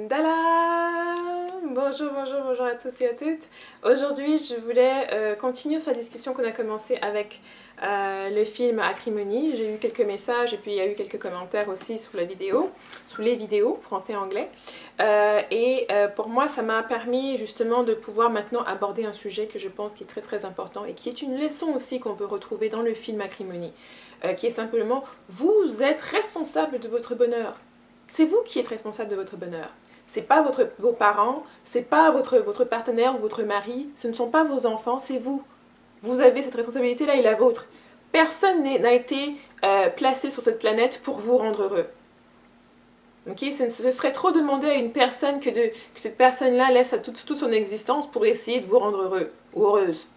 Dala! Bonjour à tous et à toutes. Aujourd'hui, je voulais continuer sur la discussion qu'on a commencée avec le film Acrimony. J'ai eu quelques messages et puis il y a eu quelques commentaires aussi sous la vidéo, sous les vidéos, français et anglais. Pour moi, ça m'a permis justement de pouvoir maintenant aborder un sujet que je pense qui est très important et qui est une leçon aussi qu'on peut retrouver dans le film Acrimony, qui est simplement « Vous êtes responsable de votre bonheur ». C'est vous qui êtes responsable de votre bonheur. C'est pas vos parents, c'est pas votre partenaire ou votre mari, ce ne sont pas vos enfants, c'est vous. Vous avez cette responsabilité-là et la vôtre. Personne n'a été placé sur cette planète pour vous rendre heureux. Okay? Ce serait trop demander à une personne que cette personne-là laisse toute son existence pour essayer de vous rendre heureux ou heureuse.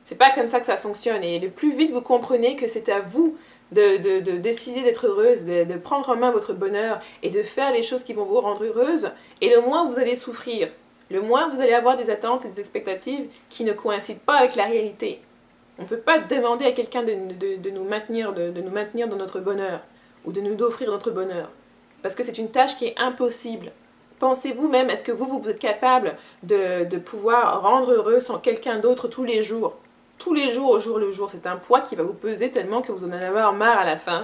C'est pas comme ça que ça fonctionne. Et le plus vite vous comprenez que c'est à vous de décider d'être heureuse, de prendre en main votre bonheur et de faire les choses qui vont vous rendre heureuse, et le moins vous allez souffrir, le moins vous allez avoir des attentes et des expectatives qui ne coïncident pas avec la réalité. On ne peut pas demander à quelqu'un de nous maintenir dans notre bonheur ou de nous offrir notre bonheur, parce que c'est une tâche qui est impossible. Pensez-vous même, est-ce que vous êtes capable de pouvoir rendre heureux sans quelqu'un d'autre tous les jours? Tous les jours, au jour le jour, c'est un poids qui va vous peser tellement que vous en allez avoir marre à la fin.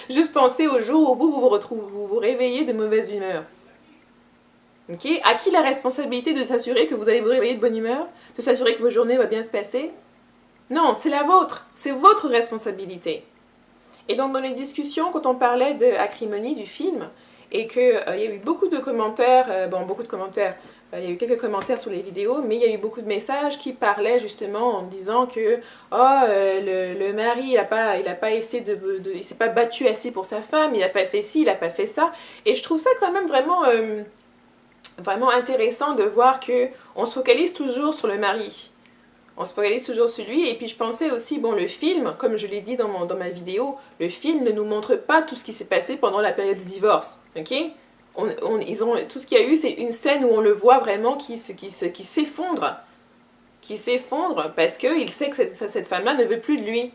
Juste pensez au jour où vous vous réveillez de mauvaise humeur. Okay? À qui la responsabilité de s'assurer que vous allez vous réveiller de bonne humeur? De s'assurer que votre journée va bien se passer? Non, c'est la vôtre. C'est votre responsabilité. Et donc dans les discussions, quand on parlait de Acrimony, du film, et qu'il y a eu beaucoup de commentaires, il y a eu quelques commentaires sur les vidéos, mais il y a eu beaucoup de messages qui parlaient justement en disant que le mari, il a pas essayé il s'est pas battu assez pour sa femme, il n'a pas fait ci, il n'a pas fait ça. Et je trouve ça quand même vraiment intéressant de voir qu'on se focalise toujours sur le mari. On se focalise toujours sur lui. Et puis je pensais aussi, bon, le film, comme je l'ai dit dans ma vidéo, le film ne nous montre pas tout ce qui s'est passé pendant la période du divorce. Ok? Tout ce qu'il y a eu, c'est une scène où on le voit vraiment qui s'effondre. Qui s'effondre parce qu'il sait que cette femme-là ne veut plus de lui.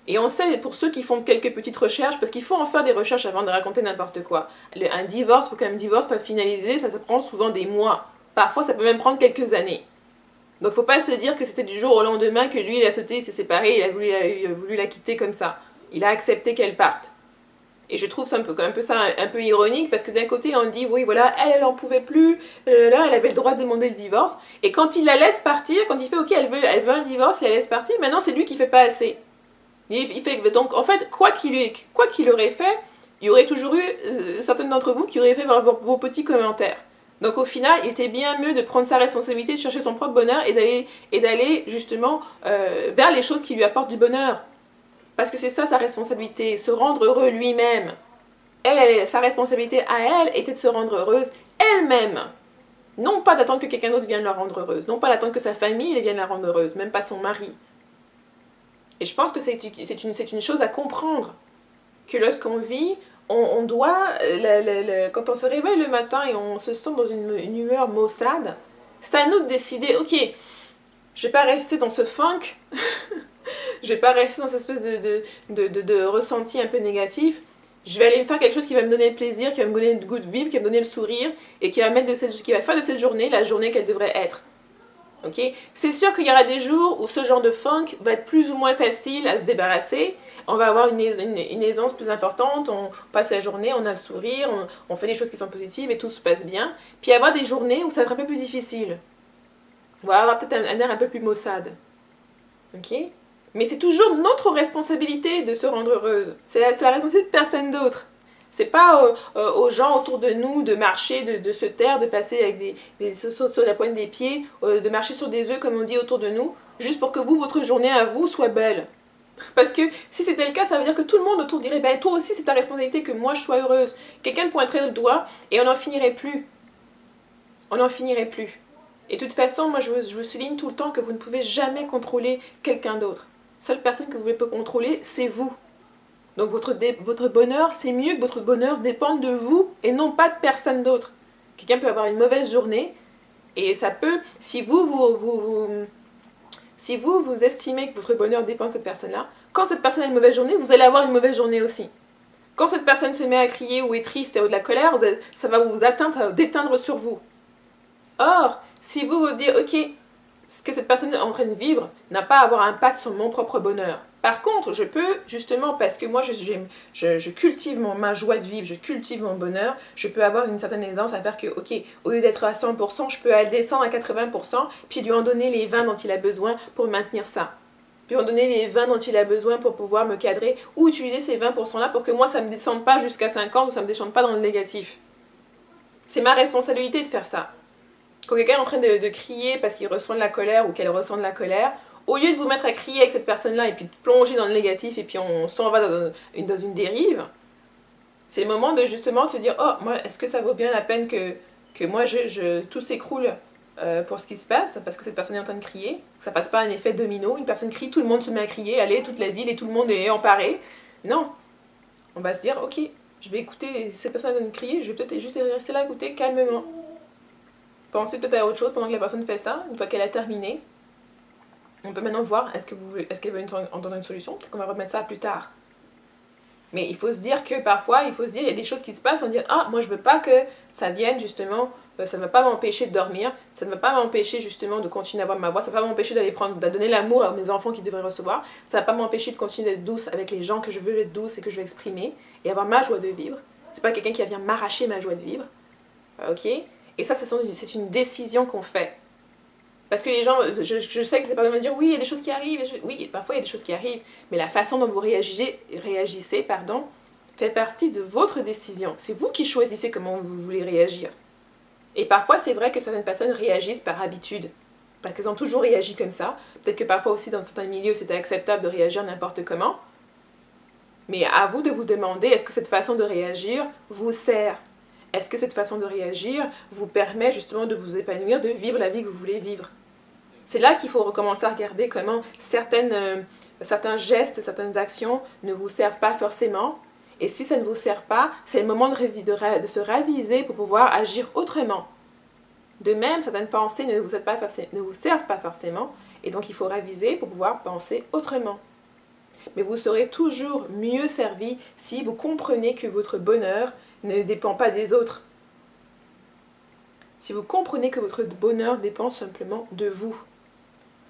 Et on sait, pour ceux qui font quelques petites recherches, parce qu'il faut en faire des recherches avant de raconter n'importe quoi. Un divorce, pour qu'un divorce soit finalisé, ça prend souvent des mois. Parfois, ça peut même prendre quelques années. Donc faut pas se dire que c'était du jour au lendemain que lui il a sauté, il s'est séparé, il a voulu la quitter comme ça. Il a accepté qu'elle parte. Et je trouve ça un peu ironique parce que d'un côté on dit oui voilà, elle en pouvait plus, là elle avait le droit de demander le divorce. Et quand il la laisse partir, quand il fait ok elle veut un divorce, il la laisse partir, maintenant c'est lui qui fait pas assez. Donc en fait quoi qu'il aurait fait, il y aurait toujours eu certaines d'entre vous qui auraient fait vos petits commentaires. Donc au final, il était bien mieux de prendre sa responsabilité, de chercher son propre bonheur et d'aller justement vers les choses qui lui apportent du bonheur. Parce que c'est ça sa responsabilité, se rendre heureux lui-même. Sa responsabilité à elle était de se rendre heureuse elle-même. Non pas d'attendre que quelqu'un d'autre vienne la rendre heureuse, non pas d'attendre que sa famille vienne la rendre heureuse, même pas son mari. Et je pense que c'est une chose à comprendre, que lorsqu'on vit, on doit, quand on se réveille le matin et on se sent dans une humeur maussade, c'est à nous de décider, ok, je vais pas rester dans ce funk, je vais pas rester dans cette espèce de ressenti un peu négatif, je vais aller me faire quelque chose qui va me donner le plaisir, qui va me donner le goût de vivre, qui va me donner le sourire, et qui va faire de cette journée la journée qu'elle devrait être. Okay? C'est sûr qu'il y aura des jours où ce genre de funk va être plus ou moins facile à se débarrasser. On va avoir une aisance plus importante, on passe la journée, on a le sourire, on fait des choses qui sont positives et tout se passe bien. Puis il y avoir des journées où ça va être un peu plus difficile. On va avoir peut-être un air un peu plus maussade. Okay? Mais c'est toujours notre responsabilité de se rendre heureuse. C'est la responsabilité de personne d'autre. C'est pas aux gens autour de nous de marcher, de se taire, de passer avec sur la pointe des pieds, de marcher sur des œufs comme on dit autour de nous, juste pour que votre journée à vous soit belle. Parce que si c'était le cas, ça veut dire que tout le monde autour dirait ben toi aussi c'est ta responsabilité que moi je sois heureuse. Quelqu'un pointerait le doigt et on n'en finirait plus. On n'en finirait plus. Et de toute façon, moi je vous souligne tout le temps que vous ne pouvez jamais contrôler quelqu'un d'autre. Seule personne que vous pouvez contrôler, c'est vous. Donc votre bonheur, c'est mieux que votre bonheur dépende de vous et non pas de personne d'autre. Quelqu'un peut avoir une mauvaise journée et ça peut, si vous estimez que votre bonheur dépend de cette personne-là, quand cette personne a une mauvaise journée, vous allez avoir une mauvaise journée aussi. Quand cette personne se met à crier ou est triste et ou de la colère, ça va vous atteindre, ça va déteindre sur vous. Or, si vous vous dites, ok, ce que cette personne est en train de vivre n'a pas à avoir un impact sur mon propre bonheur. Par contre, je peux, justement, parce que moi, je cultive ma joie de vivre, je cultive mon bonheur, je peux avoir une certaine aisance à faire que, ok, au lieu d'être à 100%, je peux aller descendre à 80%, puis lui en donner les 20 dont il a besoin pour maintenir ça. Puis en donner les 20 dont il a besoin pour pouvoir me cadrer, ou utiliser ces 20%-là pour que moi, ça ne me descende pas jusqu'à 50 ou ça ne me descende pas dans le négatif. C'est ma responsabilité de faire ça. Quand quelqu'un est en train de crier parce qu'il ressent de la colère ou qu'elle ressent de la colère, au lieu de vous mettre à crier avec cette personne-là et puis de plonger dans le négatif et puis on s'en va dans une dérive, c'est le moment de justement se dire « Oh, moi, est-ce que ça vaut bien la peine que moi, tout s'écroule pour ce qui se passe parce que cette personne est en train de crier, que ça fasse pas un effet domino, une personne crie, tout le monde se met à crier, allez, toute la ville et tout le monde est emparé. » Non, on va se dire « Ok, je vais écouter cette personne est en train de crier, je vais peut-être juste rester là, écouter calmement. » Pensez peut-être à autre chose pendant que la personne fait ça, une fois qu'elle a terminé. On peut maintenant voir, est-ce qu'elle veut en donner une solution? Peut-être qu'on va remettre ça plus tard. Mais il faut se dire que parfois, il y a des choses qui se passent, on dit, ah, moi je veux pas que ça vienne justement, ça ne va pas m'empêcher de dormir, ça ne va pas m'empêcher justement de continuer à avoir ma voix, ça ne va pas m'empêcher de donner l'amour à mes enfants qui devraient recevoir, ça ne va pas m'empêcher de continuer d'être douce avec les gens que je veux être douce et que je veux exprimer, et avoir ma joie de vivre. C'est pas quelqu'un qui vient m'arracher ma joie de vivre. Ok? Et ça, c'est une décision qu'on fait. Parce que les gens, je sais que c'est pas de me dire, oui, il y a des choses qui arrivent. Oui, parfois il y a des choses qui arrivent. Mais la façon dont vous réagissez, fait partie de votre décision. C'est vous qui choisissez comment vous voulez réagir. Et parfois, c'est vrai que certaines personnes réagissent par habitude. Parce qu'elles ont toujours réagi comme ça. Peut-être que parfois aussi, dans certains milieux, c'était acceptable de réagir n'importe comment. Mais à vous de vous demander, est-ce que cette façon de réagir vous sert ? Est-ce que cette façon de réagir vous permet justement de vous épanouir, de vivre la vie que vous voulez vivre? C'est là qu'il faut recommencer à regarder comment certains gestes, certaines actions ne vous servent pas forcément. Et si ça ne vous sert pas, c'est le moment de se raviser pour pouvoir agir autrement. De même, certaines pensées ne vous servent pas forcément. Et donc il faut raviser pour pouvoir penser autrement. Mais vous serez toujours mieux servi si vous comprenez que votre bonheur ne dépend pas des autres. Si vous comprenez que votre bonheur dépend simplement de vous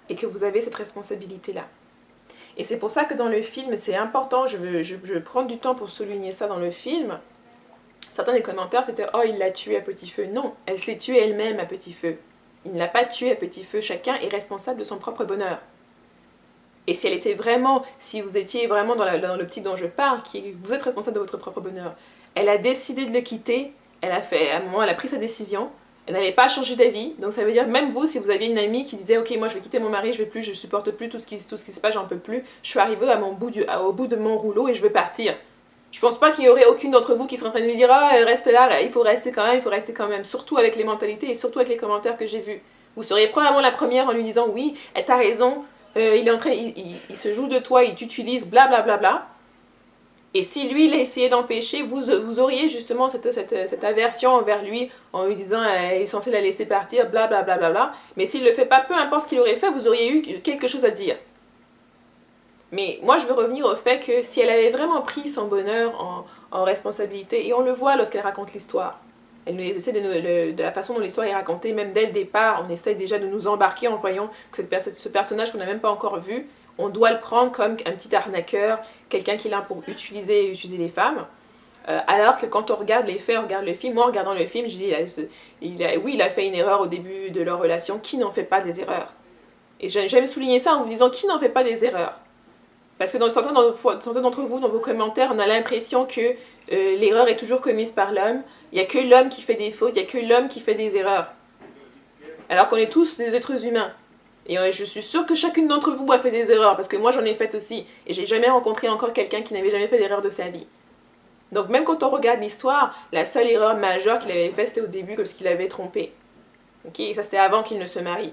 et que vous avez cette responsabilité-là. Et c'est pour ça que dans le film, c'est important, je veux prendre du temps pour souligner ça dans le film. Certains des commentaires, c'était « Oh, il l'a tuée à petit feu ». Non, elle s'est tuée elle-même à petit feu. Il ne l'a pas tuée à petit feu. Chacun est responsable de son propre bonheur. Et si vous étiez vraiment dans l'optique dont je parle, vous êtes responsable de votre propre bonheur, elle a décidé de le quitter, à un moment, elle a pris sa décision, elle n'allait pas changer d'avis, donc ça veut dire, même vous, si vous aviez une amie qui disait, ok, moi je vais quitter mon mari, je supporte plus tout ce qui se passe, j'en peux plus, je suis arrivée au bout de mon rouleau et je veux partir. Je pense pas qu'il y aurait aucune d'entre vous qui serait en train de lui dire, ah, reste là, il faut rester quand même, surtout avec les mentalités et surtout avec les commentaires que j'ai vus. Vous seriez probablement la première en lui disant, oui, t'as raison, il se joue de toi, il t'utilise, blablabla. Bla, bla, bla. Et si lui, il a essayé d'empêcher, vous auriez justement cette aversion envers lui en lui disant il est censé la laisser partir, blablabla. Bla, bla, bla. Mais s'il ne le fait pas, peu importe ce qu'il aurait fait, vous auriez eu quelque chose à dire. Mais moi, je veux revenir au fait que si elle avait vraiment pris son bonheur en responsabilité, et on le voit lorsqu'elle raconte l'histoire, elle nous essaie de la façon dont l'histoire est racontée, même dès le départ, on essaie déjà de nous embarquer en voyant que ce personnage qu'on n'a même pas encore vu, on doit le prendre comme un petit arnaqueur, quelqu'un qui est là pour utiliser les femmes. Alors que quand on regarde les faits, on regarde le film, moi en regardant le film, je dis, oui, il a fait une erreur au début de leur relation, qui n'en fait pas des erreurs? Et j'aime souligner ça en vous disant, qui n'en fait pas des erreurs? Parce que dans certains d'entre vous, dans vos commentaires, on a l'impression que l'erreur est toujours commise par l'homme, il n'y a que l'homme qui fait des fautes, il n'y a que l'homme qui fait des erreurs. Alors qu'on est tous des êtres humains. Et je suis sûre que chacune d'entre vous a fait des erreurs, parce que moi j'en ai fait aussi. Et j'ai jamais rencontré encore quelqu'un qui n'avait jamais fait d'erreur de sa vie. Donc même quand on regarde l'histoire, la seule erreur majeure qu'il avait faite, c'était au début, lorsqu'il avait trompé. Okay? Et ça, c'était avant qu'il ne se marie.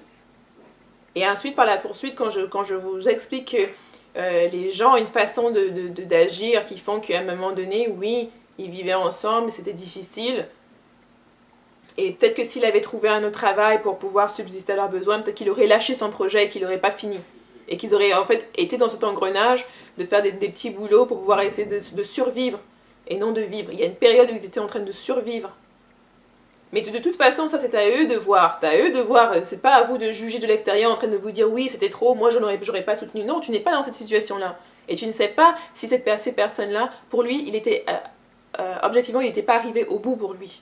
Et ensuite, par la poursuite, quand je vous explique que les gens ont une façon d'agir qui font qu'à un moment donné, oui, ils vivaient ensemble, c'était difficile. Et peut-être que s'il avait trouvé un autre travail pour pouvoir subsister à leurs besoins, peut-être qu'il aurait lâché son projet et qu'il n'aurait pas fini. Et qu'ils auraient en fait été dans cet engrenage de faire des petits boulots pour pouvoir essayer de survivre et non de vivre. Il y a une période où ils étaient en train de survivre. Mais de toute façon, ça c'est à eux de voir. C'est à eux de voir. C'est pas à vous de juger de l'extérieur en train de vous dire oui, c'était trop, moi j'aurais pas soutenu. Non, tu n'es pas dans cette situation-là. Et tu ne sais pas si ces personnes-là, pour lui, objectivement, il n'était pas arrivé au bout pour lui.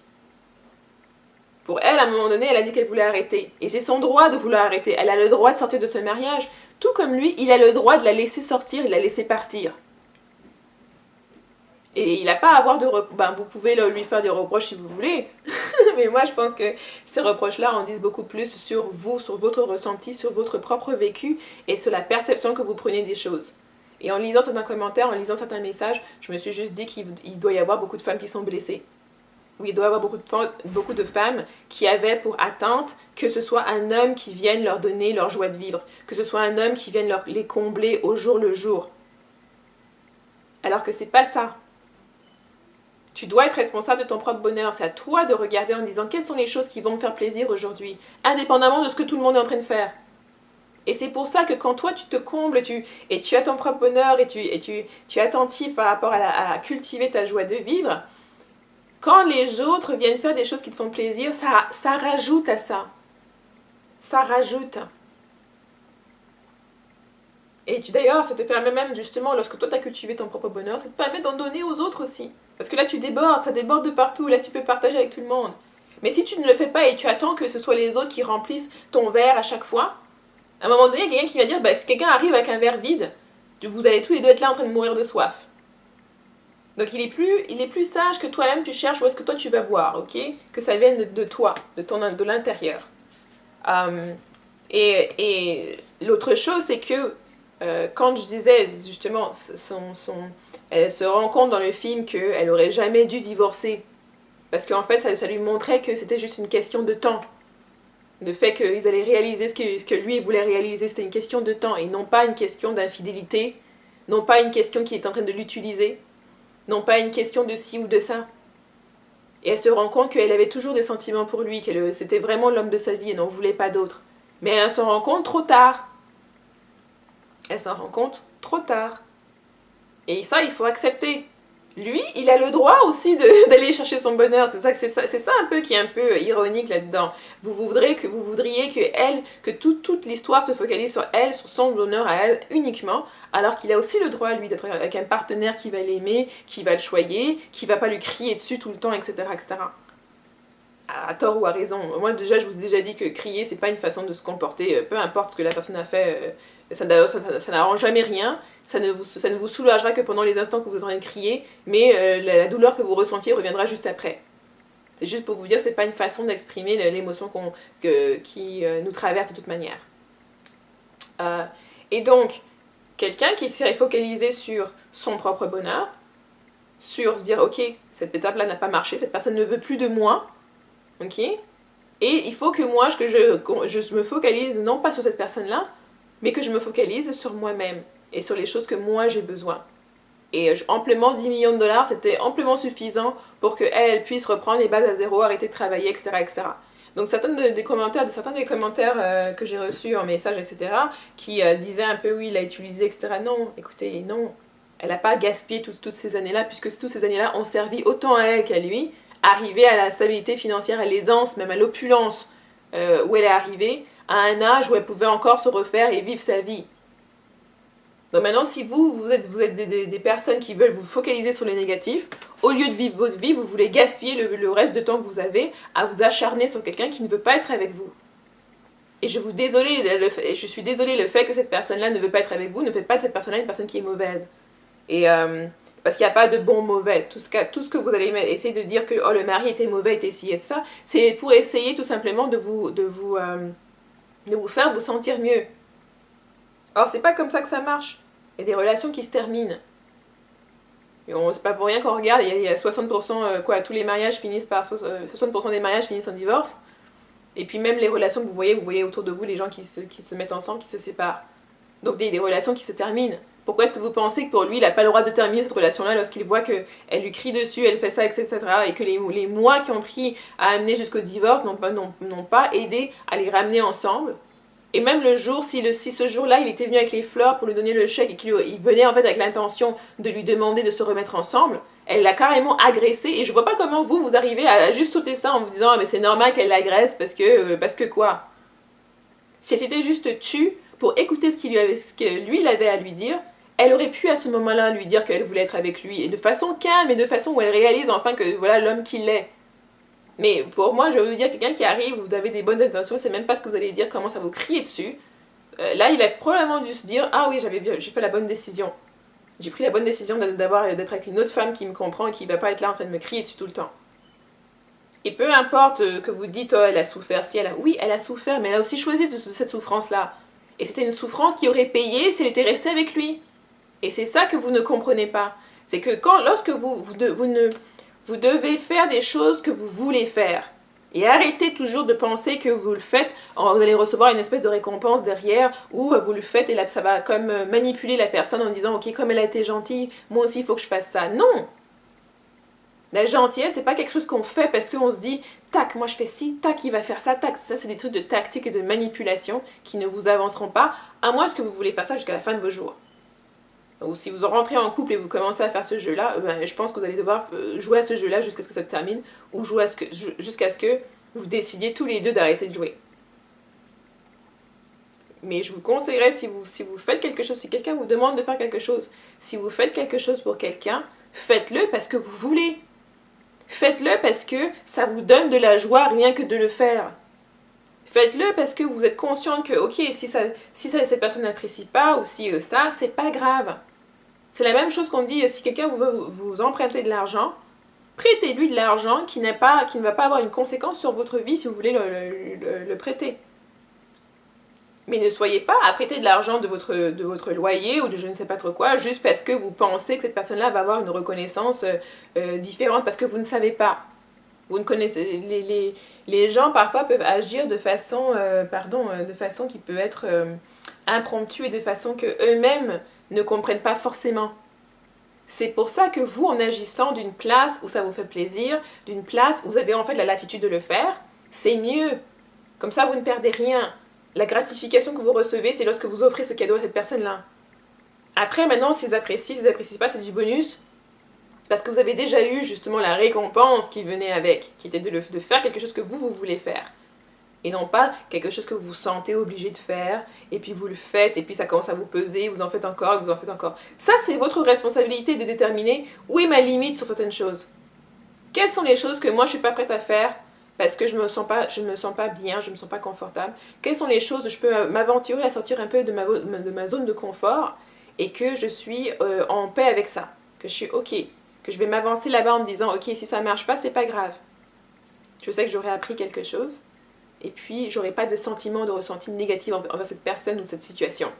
Pour elle, à un moment donné, elle a dit qu'elle voulait arrêter. Et c'est son droit de vouloir arrêter. Elle a le droit de sortir de ce mariage. Tout comme lui, il a le droit de la laisser sortir et de la laisser partir. Et il n'a pas à avoir de reproches. Vous pouvez lui faire des reproches si vous voulez. Mais moi, je pense que ces reproches-là en disent beaucoup plus sur vous, sur votre ressenti, sur votre propre vécu et sur la perception que vous prenez des choses. Et en lisant certains commentaires, en lisant certains messages, je me suis juste dit qu'il doit y avoir beaucoup de femmes qui sont blessées. Oui, il doit y avoir beaucoup de femmes qui avaient pour attente que ce soit un homme qui vienne leur donner leur joie de vivre, que ce soit un homme qui vienne les combler au jour le jour. Alors que c'est pas ça. Tu dois être responsable de ton propre bonheur. C'est à toi de regarder en disant quelles sont les choses qui vont me faire plaisir aujourd'hui, indépendamment de ce que tout le monde est en train de faire. Et c'est pour ça que quand toi tu te combles et tu as ton propre bonheur et tu es attentif par rapport à cultiver ta joie de vivre, quand les autres viennent faire des choses qui te font plaisir, ça rajoute à ça. Ça rajoute. Et d'ailleurs, ça te permet même justement, lorsque toi tu as cultivé ton propre bonheur, ça te permet d'en donner aux autres aussi. Parce que là tu débordes, ça déborde de partout, là tu peux partager avec tout le monde. Mais si tu ne le fais pas et tu attends que ce soit les autres qui remplissent ton verre à chaque fois, à un moment donné, il y a quelqu'un qui va dire, si quelqu'un arrive avec un verre vide, vous allez tous les deux être là en train de mourir de soif. Donc il est plus sage que toi-même tu cherches où est-ce que toi tu vas boire, ok? Que ça vienne de toi, de l'intérieur. Et l'autre chose, c'est que quand je disais justement, elle se rend compte dans le film qu'elle aurait jamais dû divorcer. Parce qu'en fait, ça lui montrait que c'était juste une question de temps. Le fait qu'ils allaient réaliser ce que lui voulait réaliser, c'était une question de temps et non pas une question d'infidélité, non pas une question qui est en train de l'utiliser, non pas une question de ci ou de ça. Et elle se rend compte qu'elle avait toujours des sentiments pour lui, que c'était vraiment l'homme de sa vie et n'en voulait pas d'autre. Mais elle s'en rend compte trop tard. Elle s'en rend compte trop tard. Et ça, il faut accepter. Lui, il a le droit aussi d'aller chercher son bonheur. C'est ça un peu qui est un peu ironique là-dedans. Vous voudriez que toute l'histoire se focalise sur elle, sur son bonheur à elle uniquement, alors qu'il a aussi le droit, lui, d'être avec un partenaire qui va l'aimer, qui va le choyer, qui va pas lui crier dessus tout le temps, etc., etc. À tort ou à raison. Moi, déjà, je vous ai déjà dit que crier, c'est pas une façon de se comporter. Peu importe ce que la personne a fait, ça n'arrange jamais rien. Ça ne vous soulagera que pendant les instants que vous êtes en train de crier, mais la douleur que vous ressentiez reviendra juste après. C'est juste pour vous dire que c'est pas une façon d'exprimer l'émotion qui nous traverse de toute manière. Et donc, quelqu'un qui s'est focalisé sur son propre bonheur, sur se dire, ok, cette étape-là n'a pas marché, cette personne ne veut plus de moi, ok, et il faut que moi, je me focalise non pas sur cette personne-là, mais que je me focalise sur moi-même et sur les choses que moi j'ai besoin. Et amplement 10 millions de dollars, c'était amplement suffisant pour qu'elle puisse reprendre les bases à zéro, arrêter de travailler, etc. etc. Donc certains des commentaires que j'ai reçus en message, etc., qui disaient un peu oui, il a utilisé, etc. Non, écoutez, non. Elle n'a pas gaspillé toutes ces années-là, puisque toutes ces années-là ont servi autant à elle qu'à lui, arriver à la stabilité financière, à l'aisance, même à l'opulence où elle est arrivée, à un âge où elle pouvait encore se refaire et vivre sa vie. Donc maintenant, si vous êtes des personnes qui veulent vous focaliser sur les négatifs, au lieu de vivre votre vie, vous voulez gaspiller le reste de temps que vous avez à vous acharner sur quelqu'un qui ne veut pas être avec vous. Et je suis désolée, le fait que cette personne-là ne veut pas être avec vous ne fait pas de cette personne-là une personne qui est mauvaise. Et parce qu'il n'y a pas de bon mauvais. Tout ce que vous allez essayer de dire que oh, le mari était mauvais, était ci et ça, c'est pour essayer tout simplement de vous faire vous sentir mieux. Or, c'est pas comme ça que ça marche. Il y a des relations qui se terminent. C'est pas pour rien qu'on regarde, il y a 60%, tous les mariages finissent par... 60% des mariages finissent en divorce. Et puis même les relations que vous voyez autour de vous, les gens qui se mettent ensemble, qui se séparent. Donc des relations qui se terminent. Pourquoi est-ce que vous pensez que pour lui, il n'a pas le droit de terminer cette relation-là lorsqu'il voit qu'elle lui crie dessus, elle fait ça, etc. Et que les mois qui ont pris à amener jusqu'au divorce n'ont pas aidé à les ramener ensemble. Et même le jour, si ce jour-là, il était venu avec les fleurs pour lui donner le chèque et qu'il venait en fait avec l'intention de lui demander de se remettre ensemble, elle l'a carrément agressé. Et je vois pas comment vous arrivez à juste sauter ça en vous disant ah, mais c'est normal qu'elle l'agresse parce que quoi. Si elle s'était juste tue pour écouter ce que lui il avait à lui dire, elle aurait pu à ce moment-là lui dire qu'elle voulait être avec lui. Et de façon calme et de façon où elle réalise enfin que voilà l'homme qu'il est. Mais pour moi, je veux vous dire, quelqu'un qui arrive, vous avez des bonnes intentions, c'est même pas ce que vous allez dire, commence à vous crier dessus. Là, il a probablement dû se dire ah oui, j'ai fait la bonne décision. J'ai pris la bonne décision d'être avec une autre femme qui me comprend et qui va pas être là en train de me crier dessus tout le temps. Et peu importe que vous dites oh elle a souffert, oui elle a souffert, mais elle a aussi choisi de cette souffrance-là. Et c'était une souffrance qui aurait payé si elle était restée avec lui. Et c'est ça que vous ne comprenez pas. C'est que lorsque vous devez faire des choses que vous voulez faire. Et arrêtez toujours de penser que vous le faites, vous allez recevoir une espèce de récompense derrière, ou vous le faites et là, ça va comme manipuler la personne en disant ok, comme elle a été gentille, moi aussi il faut que je fasse ça. Non! La gentillesse, c'est pas quelque chose qu'on fait parce qu'on se dit tac, moi je fais ci, tac, il va faire ça, tac. Ça, c'est des trucs de tactique et de manipulation qui ne vous avanceront pas, à moins que vous voulez faire ça jusqu'à la fin de vos jours. Ou si vous rentrez en couple et vous commencez à faire ce jeu-là, je pense que vous allez devoir jouer à ce jeu-là jusqu'à ce que ça se termine, ou jouer jusqu'à ce que vous décidiez tous les deux d'arrêter de jouer. Mais je vous conseillerais, si vous faites quelque chose, si quelqu'un vous demande de faire quelque chose, si vous faites quelque chose pour quelqu'un, faites-le parce que vous voulez. Faites-le parce que ça vous donne de la joie rien que de le faire. Faites-le parce que vous êtes consciente que, ok, si cette personne n'apprécie pas, ou si ça, c'est pas grave. C'est la même chose qu'on dit, si quelqu'un veut vous emprunter de l'argent, prêtez-lui de l'argent qui ne va pas avoir une conséquence sur votre vie si vous voulez le prêter. Mais ne soyez pas à prêter de l'argent de votre loyer ou de je ne sais pas trop quoi, juste parce que vous pensez que cette personne-là va avoir une reconnaissance différente, parce que vous ne savez pas. Vous ne connaissez, les gens parfois peuvent agir de façon, de façon qui peut être impromptue et de façon que eux-mêmes ne comprennent pas forcément. C'est pour ça que vous, en agissant d'une place où ça vous fait plaisir, d'une place où vous avez en fait la latitude de le faire, c'est mieux. Comme ça, vous ne perdez rien. La gratification que vous recevez, c'est lorsque vous offrez ce cadeau à cette personne-là. Après, maintenant, s'ils apprécient pas, c'est du bonus. Parce que vous avez déjà eu justement la récompense qui venait avec, qui était de faire quelque chose que vous voulez faire. Et non pas quelque chose que vous vous sentez obligé de faire, et puis vous le faites, et puis ça commence à vous peser, vous en faites encore, vous en faites encore. Ça, c'est votre responsabilité de déterminer où est ma limite sur certaines choses. Quelles sont les choses que moi, je ne suis pas prête à faire parce que je ne me sens pas bien, je ne me sens pas confortable. Quelles sont les choses où je peux m'aventurer à sortir un peu de ma zone de confort et que je suis en paix avec ça, que je suis ok, que je vais m'avancer là-bas en me disant ok, si ça ne marche pas, c'est pas grave. Je sais que j'aurai appris quelque chose et puis j'aurai pas de sentiment, de ressenti négatif envers cette personne ou cette situation.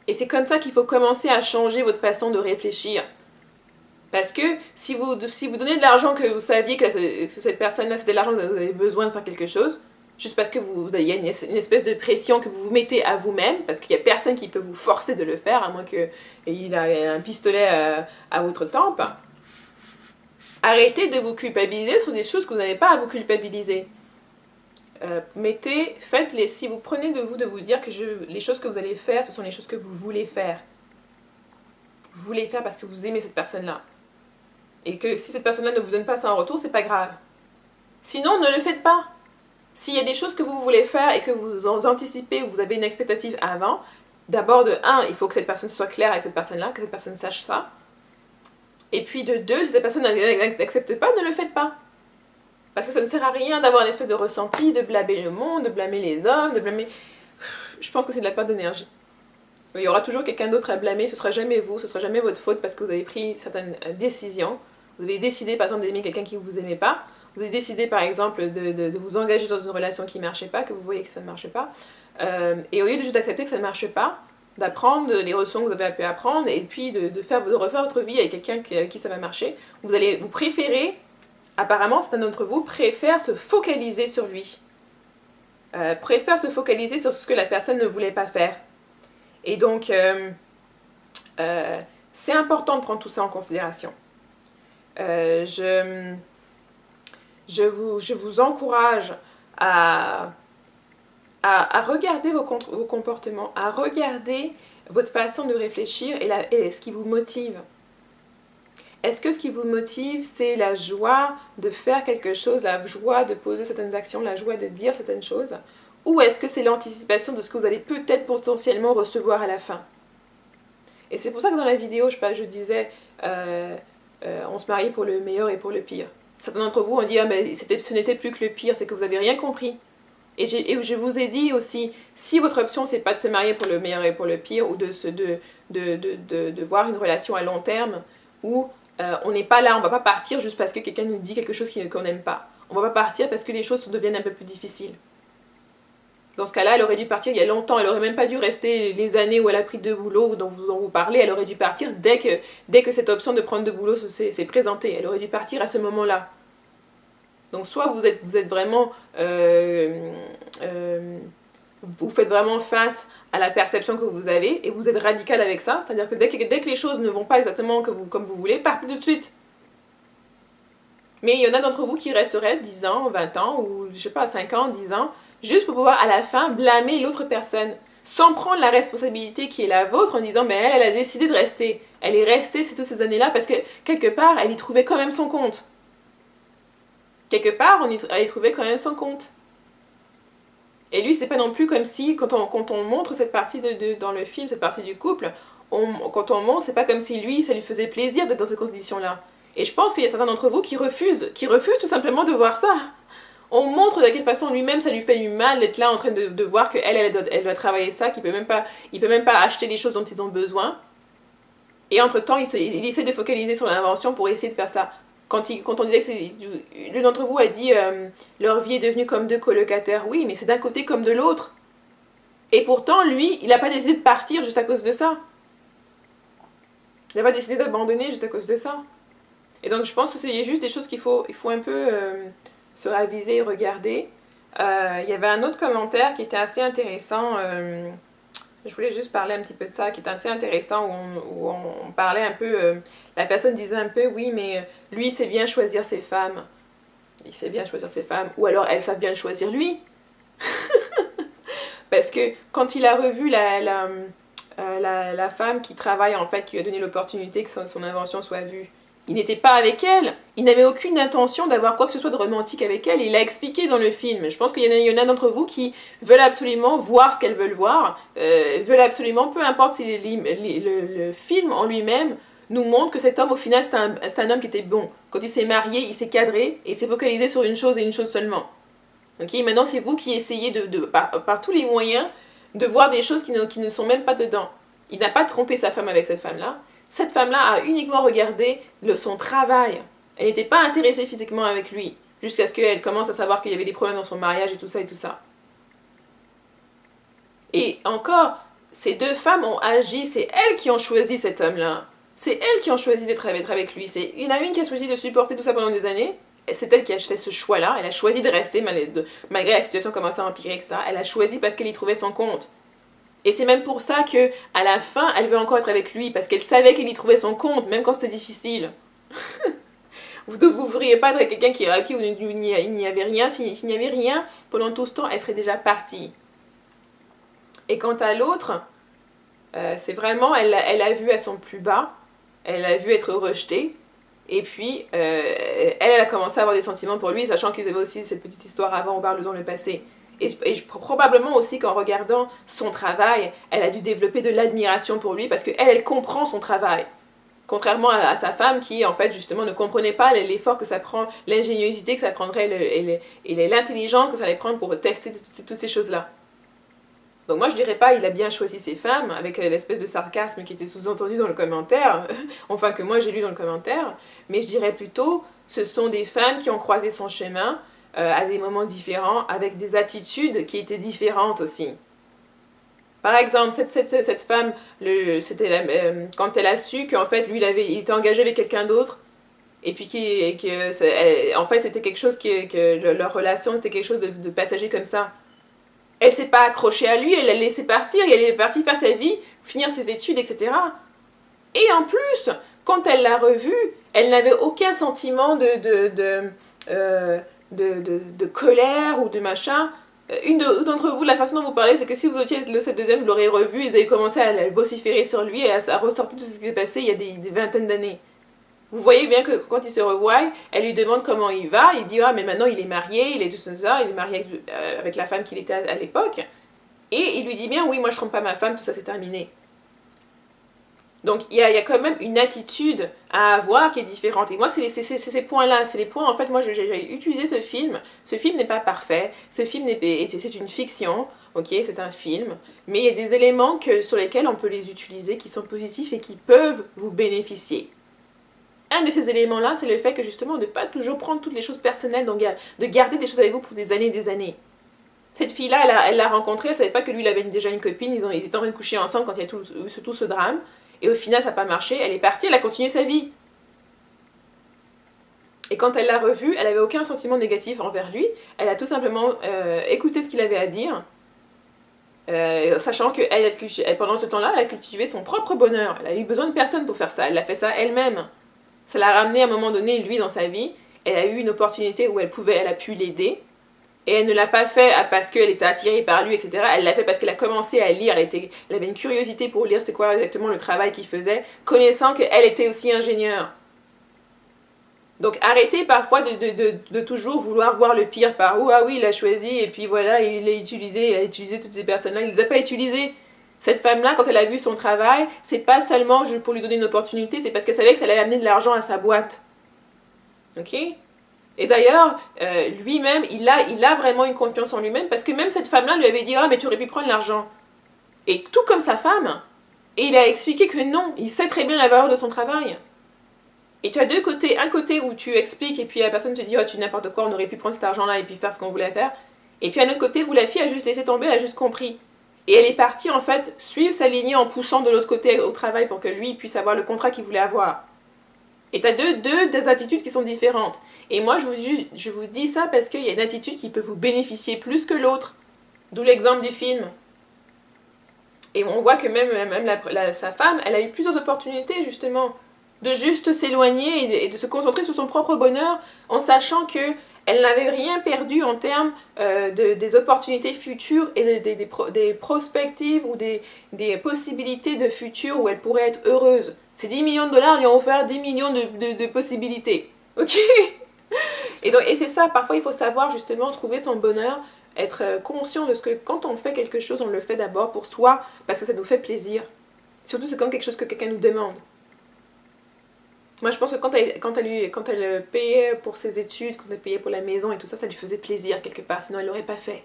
Et c'est comme ça qu'il faut commencer à changer votre façon de réfléchir. Parce que si vous donnez de l'argent que vous saviez que cette personne-là, c'était de l'argent que vous avez besoin de faire quelque chose, juste parce que il y a une espèce de pression que vous vous mettez à vous-même, parce qu'il n'y a personne qui peut vous forcer de le faire, à moins qu'il ait un pistolet à votre tempe. Arrêtez de vous culpabiliser sur des choses que vous n'avez pas à vous culpabiliser. Si vous prenez de vous dire que les choses que vous allez faire, ce sont les choses que vous voulez faire. Vous voulez faire parce que vous aimez cette personne-là. Et que si cette personne-là ne vous donne pas ça en retour, c'est pas grave. Sinon, ne le faites pas. S'il y a des choses que vous voulez faire et que vous anticipez, vous avez une expectative avant, d'abord de 1, il faut que cette personne soit claire avec cette personne-là, que cette personne sache ça. Et puis de 2, si cette personne n'accepte pas, ne le faites pas. Parce que ça ne sert à rien d'avoir une espèce de ressenti, de blâmer le monde, de blâmer les hommes, de blâmer... Je pense que c'est de la perte d'énergie. Il y aura toujours quelqu'un d'autre à blâmer, ce sera jamais vous, ce sera jamais votre faute parce que vous avez pris certaines décisions. Vous avez décidé par exemple d'aimer quelqu'un qui ne vous aimait pas. Vous avez décidé par exemple de vous engager dans une relation qui ne marchait pas, que vous voyez que ça ne marchait pas. Et au lieu de juste accepter que ça ne marche pas, d'apprendre les leçons que vous avez pu apprendre et puis de refaire votre vie avec quelqu'un avec qui ça va marcher, vous préférez, apparemment certains d'entre vous préfèrent se focaliser sur lui. Préfèrent se focaliser sur ce que la personne ne voulait pas faire. Et donc, c'est important de prendre tout ça en considération. Je vous encourage à à regarder vos comportements, à regarder votre façon de réfléchir et ce qui vous motive. Est-ce que ce qui vous motive, c'est la joie de faire quelque chose, la joie de poser certaines actions, la joie de dire certaines choses? Ou est-ce que c'est l'anticipation de ce que vous allez peut-être potentiellement recevoir à la fin? Et c'est pour ça que dans la vidéo, je disais, on se marie pour le meilleur et pour le pire. Certains d'entre vous ont dit, ah, mais ce n'était plus que le pire, c'est que vous n'avez rien compris. Et je vous ai dit aussi, si votre option, c'est pas de se marier pour le meilleur et pour le pire, ou de voir une relation à long terme, où on n'est pas là, on ne va pas partir juste parce que quelqu'un nous dit quelque chose qu'on n'aime pas. On ne va pas partir parce que les choses deviennent un peu plus difficiles. Dans ce cas-là, elle aurait dû partir il y a longtemps. Elle n'aurait même pas dû rester les années où elle a pris 2 boulots dont vous parlez. Elle aurait dû partir dès que cette option de prendre 2 boulots s'est présentée. Elle aurait dû partir à ce moment-là. Donc soit vous êtes vraiment... vous faites vraiment face à la perception que vous avez et vous êtes radical avec ça. C'est-à-dire que dès que les choses ne vont pas exactement comme vous voulez, partez tout de suite. Mais il y en a d'entre vous qui resteraient 10 ans, 20 ans, ou je sais pas, 5 ans, 10 ans, juste pour pouvoir à la fin blâmer l'autre personne, sans prendre la responsabilité qui est la vôtre en disant mais elle a décidé de rester. Elle est restée toutes ces années-là parce que quelque part, elle y trouvait quand même son compte. Quelque part, elle y trouvait quand même son compte. Et lui, c'est pas non plus comme si, quand on montre cette partie dans le film, cette partie du couple, quand on montre, c'est pas comme si lui, ça lui faisait plaisir d'être dans ces conditions-là. Et je pense qu'il y a certains d'entre vous qui refusent tout simplement de voir ça. On montre de quelle façon lui-même ça lui fait du mal d'être là en train de voir qu'elle elle doit travailler ça, qu'il peut même pas acheter les choses dont ils ont besoin. Et entre-temps, il essaie de focaliser sur l'invention pour essayer de faire ça. Quand on disait que l'une d'entre vous a dit leur vie est devenue comme 2 colocataires. Oui, mais c'est d'un côté comme de l'autre. Et pourtant, lui, il n'a pas décidé de partir juste à cause de ça. Il n'a pas décidé d'abandonner juste à cause de ça. Et donc je pense que c'est juste des choses qu'il faut un peu se raviser et regarder. Il y avait un autre commentaire qui était assez intéressant. Je voulais juste parler un petit peu de ça, qui était assez intéressant, où on parlait un peu... la personne disait un peu, oui, mais lui, il sait bien choisir ses femmes. Il sait bien choisir ses femmes. Ou alors, elles savent bien le choisir lui. Parce que quand il a revu la femme qui travaille, en fait, qui lui a donné l'opportunité que son invention soit vue, il n'était pas avec elle. Il n'avait aucune intention d'avoir quoi que ce soit de romantique avec elle. Il l'a expliqué dans le film. Je pense qu'il y en a d'entre vous qui veulent absolument voir ce qu'elles veulent voir. Veulent absolument, peu importe si le film en lui-même nous montre que cet homme, au final, c'est un homme qui était bon. Quand il s'est marié, il s'est cadré et il s'est focalisé sur une chose et une chose seulement. Okay? Maintenant, c'est vous qui essayez par tous les moyens de voir des choses qui ne sont même pas dedans. Il n'a pas trompé sa femme avec cette femme-là. Cette femme-là a uniquement regardé son travail. Elle n'était pas intéressée physiquement avec lui, jusqu'à ce qu'elle commence à savoir qu'il y avait des problèmes dans son mariage et tout ça et tout ça. Et encore, ces 2 femmes ont agi, c'est elles qui ont choisi cet homme-là. C'est elles qui ont choisi d'être avec lui. Il y en a une qui a choisi de supporter tout ça pendant des années, et c'est elle qui a fait ce choix-là. Elle a choisi de rester malgré la situation commençant à empirer que ça. Elle a choisi parce qu'elle y trouvait son compte. Et c'est même pour ça que à la fin, elle veut encore être avec lui, parce qu'elle savait qu'elle y trouvait son compte, même quand c'était difficile. Vous ne voudriez pas être avec quelqu'un qui il n'y avait rien. S'il n'y avait rien, pendant tout ce temps, elle serait déjà partie. Et quant à l'autre, c'est vraiment, elle a vu à son plus bas, elle a vu être rejetée, et puis elle a commencé à avoir des sentiments pour lui, sachant qu'ils avaient aussi cette petite histoire avant, on parle dans le passé. Et probablement aussi qu'en regardant son travail, elle a dû développer de l'admiration pour lui parce qu'elle comprend son travail. Contrairement à sa femme qui, en fait, justement, ne comprenait pas l'effort que ça prend, l'ingéniosité que ça prendrait et l'intelligence que ça allait prendre pour tester toutes ces choses-là. Donc moi, je dirais pas il a bien choisi ses femmes, avec l'espèce de sarcasme qui était sous-entendu dans le commentaire, enfin que moi j'ai lu dans le commentaire, mais je dirais plutôt ce sont des femmes qui ont croisé son chemin, à des moments différents, avec des attitudes qui étaient différentes aussi. Par exemple, cette femme, quand elle a su qu'en fait, lui, il était engagé avec quelqu'un d'autre, et puis en fait, c'était quelque chose leur relation, c'était quelque chose de passager comme ça. Elle s'est pas accrochée à lui, elle l'a laissé partir, et elle est partie faire sa vie, finir ses études, etc. Et en plus, quand elle l'a revu, elle n'avait aucun sentiment de colère ou de machin. une d'entre vous, la façon dont vous parlez, c'est que si vous étiez le 7 vous l'aurez revu et vous avez commencé à vociférer sur lui et à ressortir tout ce qui s'est passé il y a des vingtaines d'années. Vous voyez bien que quand ils se revoient, elle lui demande comment il va, il dit « Ah, mais maintenant il est marié, il est tout ça, il est marié avec la femme qu'il était à l'époque. » Et il lui dit bien « Oui, moi je trompe pas ma femme, tout ça c'est terminé. » Donc il y a quand même une attitude à avoir qui est différente. Et moi, c'est ces points-là, c'est les points, en fait, moi j'ai utilisé ce film. Ce film n'est pas parfait, c'est une fiction, ok, c'est un film. Mais il y a des éléments sur lesquels on peut les utiliser, qui sont positifs et qui peuvent vous bénéficier. Un de ces éléments-là, c'est le fait que justement, de ne pas toujours prendre toutes les choses personnelles, donc de garder des choses avec vous pour des années et des années. Cette fille-là, elle l'a rencontré, elle ne savait pas que lui, il avait déjà une copine, ils étaient en train de coucher ensemble quand il y a tout ce drame. Et au final, ça n'a pas marché, elle est partie, elle a continué sa vie. Et quand elle l'a revu, elle n'avait aucun sentiment négatif envers lui, elle a tout simplement écouté ce qu'il avait à dire, sachant que pendant ce temps-là, elle a cultivé son propre bonheur, elle a eu besoin de personne pour faire ça, elle a fait ça elle-même. Ça l'a ramené à un moment donné, lui, dans sa vie. Elle a eu une opportunité où elle a pu l'aider. Et elle ne l'a pas fait parce qu'elle était attirée par lui, etc. Elle l'a fait parce qu'elle a commencé à lire. Elle avait une curiosité pour lire c'est quoi exactement le travail qu'il faisait, connaissant qu'elle était aussi ingénieure. Donc arrêtez parfois de toujours vouloir voir le pire par où, ah oui, il a choisi, et puis voilà, il a utilisé toutes ces personnes-là. Il ne les a pas utilisées. Cette femme-là, quand elle a vu son travail, c'est pas seulement pour lui donner une opportunité, c'est parce qu'elle savait que ça allait amener de l'argent à sa boîte. Ok? Et d'ailleurs, lui-même, il a vraiment une confiance en lui-même, parce que même cette femme-là lui avait dit « Ah, mais tu aurais pu prendre l'argent. » Et tout comme sa femme. Et il a expliqué que non, il sait très bien la valeur de son travail. Et tu as deux côtés. Un côté où tu expliques, et puis la personne te dit « Oh, tu n'importe quoi, on aurait pu prendre cet argent-là et puis faire ce qu'on voulait faire. » Et puis un autre côté où la fille a juste laissé tomber, elle a juste compris. Et elle est partie, en fait, suivre sa lignée en poussant de l'autre côté au travail pour que lui puisse avoir le contrat qu'il voulait avoir. Et tu as deux attitudes qui sont différentes. Et moi, je vous dis ça parce qu'il y a une attitude qui peut vous bénéficier plus que l'autre. D'où l'exemple du film. Et on voit que même sa femme, elle a eu plusieurs opportunités, justement, de juste s'éloigner et de se concentrer sur son propre bonheur en sachant que elle n'avait rien perdu en termes des opportunités futures et des perspectives ou des possibilités de futur où elle pourrait être heureuse. Ces 10 millions de dollars lui ont offert 10 millions de possibilités. Ok? Et c'est ça, parfois il faut savoir justement trouver son bonheur, être conscient de ce que quand on fait quelque chose, on le fait d'abord pour soi parce que ça nous fait plaisir. Surtout c'est comme quelque chose que quelqu'un nous demande. Moi, je pense que quand elle payait pour ses études, quand elle payait pour la maison et tout ça, ça lui faisait plaisir quelque part, sinon elle l'aurait pas fait.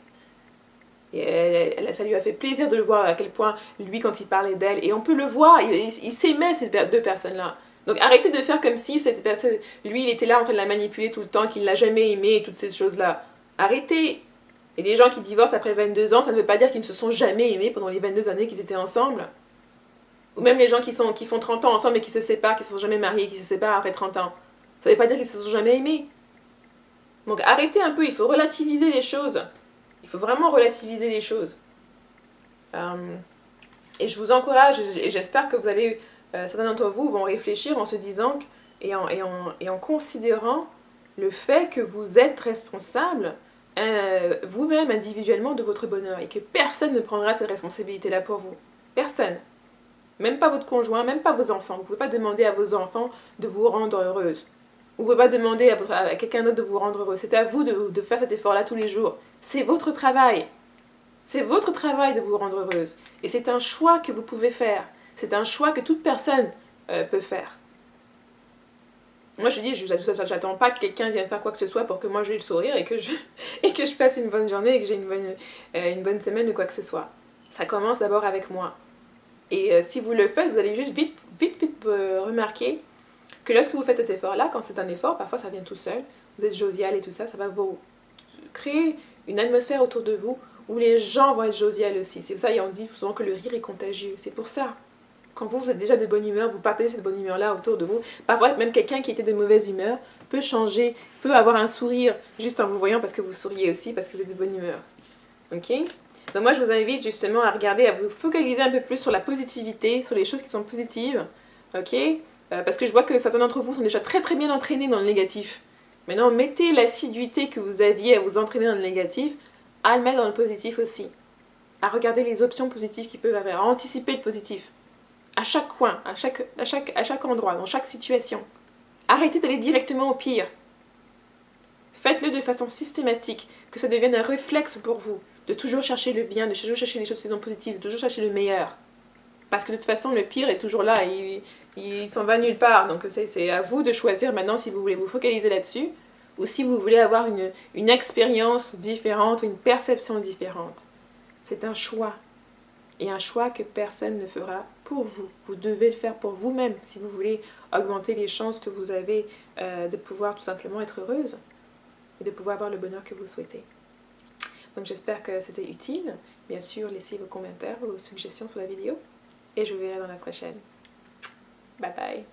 Et ça lui a fait plaisir de le voir à quel point, lui, quand il parlait d'elle, et on peut le voir, il s'aimait ces deux personnes-là. Donc arrêtez de faire comme si cette personne, lui, il était là en train de la manipuler tout le temps, qu'il l'a jamais aimée et toutes ces choses-là. Arrêtez. Et des gens qui divorcent après 22 ans, ça ne veut pas dire qu'ils ne se sont jamais aimés pendant les 22 années qu'ils étaient ensemble. Ou même les gens qui font 30 ans ensemble et qui se séparent, qui ne se sont jamais mariés, qui se séparent après 30 ans. Ça ne veut pas dire qu'ils ne se sont jamais aimés. Donc arrêtez un peu, il faut relativiser les choses. Il faut vraiment relativiser les choses. Et je vous encourage, et j'espère que vous allez, certains d'entre vous vont réfléchir en se disant, et en considérant le fait que vous êtes responsable vous-même individuellement de votre bonheur et que personne ne prendra cette responsabilité-là pour vous. Personne. Même pas votre conjoint, même pas vos enfants. Vous ne pouvez pas demander à vos enfants de vous rendre heureuse. Vous ne pouvez pas demander à quelqu'un d'autre de vous rendre heureux. C'est à vous de faire cet effort-là tous les jours. C'est votre travail. C'est votre travail de vous rendre heureuse. Et c'est un choix que vous pouvez faire. C'est un choix que toute personne peut faire. Moi, je dis, j'attends pas que quelqu'un vienne faire quoi que ce soit pour que moi j'ai le sourire et que je passe une bonne journée et que j'ai une bonne semaine ou quoi que ce soit. Ça commence d'abord avec moi. Et si vous le faites, vous allez juste vite remarquer que lorsque vous faites cet effort-là, quand c'est un effort, parfois ça vient tout seul, vous êtes jovial et tout ça, ça va vous créer une atmosphère autour de vous où les gens vont être joviales aussi. C'est pour ça qu'on dit souvent que le rire est contagieux. C'est pour ça. Quand vous êtes déjà de bonne humeur, vous partagez cette bonne humeur-là autour de vous. Parfois, même quelqu'un qui était de mauvaise humeur peut changer, peut avoir un sourire juste en vous voyant parce que vous souriez aussi, parce que vous êtes de bonne humeur. Ok ? Donc moi, je vous invite justement à regarder, à vous focaliser un peu plus sur la positivité, sur les choses qui sont positives. Ok ? Parce que je vois que certains d'entre vous sont déjà très très bien entraînés dans le négatif. Maintenant, mettez l'assiduité que vous aviez à vous entraîner dans le négatif à le mettre dans le positif aussi. À regarder les options positives qu'ils peuvent avoir, à anticiper le positif. À chaque coin, à chaque endroit, dans chaque situation. Arrêtez d'aller directement au pire. Faites-le de façon systématique, que ça devienne un réflexe pour vous, de toujours chercher le bien, de toujours chercher les choses qui sont positives, de toujours chercher le meilleur. Parce que de toute façon, le pire est toujours là, il s'en va nulle part. Donc c'est à vous de choisir maintenant si vous voulez vous focaliser là-dessus, ou si vous voulez avoir une expérience différente, une perception différente. C'est un choix. Et un choix que personne ne fera pour vous. Vous devez le faire pour vous-même si vous voulez augmenter les chances que vous avez de pouvoir tout simplement être heureuse et de pouvoir avoir le bonheur que vous souhaitez. Donc j'espère que c'était utile. Bien sûr, laissez vos commentaires, vos suggestions sous la vidéo et je vous verrai dans la prochaine. Bye bye!